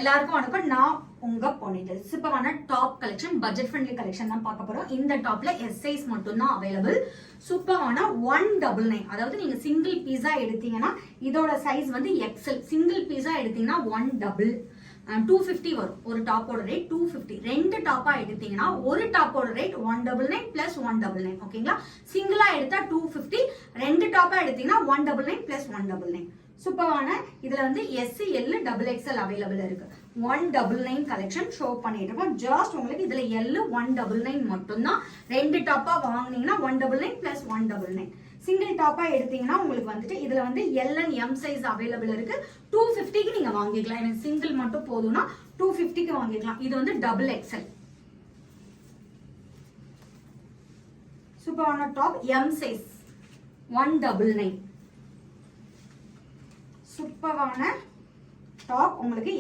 எல்லாருக்கும் வணக்கம். நான் உங்க பொன்னிதழ். சூப்பரான top collection, budget friendly collection தான் பார்க்க போறோம். இந்த டாப்ல எஸ் சைஸ் மட்டும் தான் அவைலபிள். சூப்பரான 199, அதாவது நீங்க சிங்கிள் பீஸா எடுத்தீங்கன்னா இதோட சைஸ் வந்து எக்ஸல். சிங்கிள் பீஸா எடுத்தீங்கன்னா 250 வரும். ஒரு டாப்போட ரேட் 250. ரெண்டு டாப்பா எடுத்தீங்கன்னா ஒரு டாப்போட ரேட் 199 பிளஸ் 199. ஓகேங்களா? சிங்கிளா எடுத்தா 250, ரெண்டு டாப்பா எடுத்தீங்கன்னா 199 பிளஸ் 199. சூப்பரான இதுல வந்து S L double XL available இருக்கு. 199 கலெக்ஷன் ஷோ பண்ணிட்டு இருக்கோம். ஜஸ்ட் உங்களுக்கு இதுல எல் 199 மட்டும் தான். ரெண்டு டாப்பா வாங்குனீங்கன்னா 199 பிளஸ் 199. சிங்கிள் டாப்பா எடுத்தீங்கன்னா உங்களுக்கு வந்துட்டு இதுல வந்து L and M size available இருக்கு. 250க்கு நீங்க வாங்கிக்கலாம். எனக்கு சிங்கிள் மட்டும் போதும்னா 250க்கு வாங்கிக்கலாம். இது வந்து டபுள் எக்ஸ்எல். சூப்பரான டாப், எம் சைஸ் 199. சூப்பரான டாப் உங்களுக்கு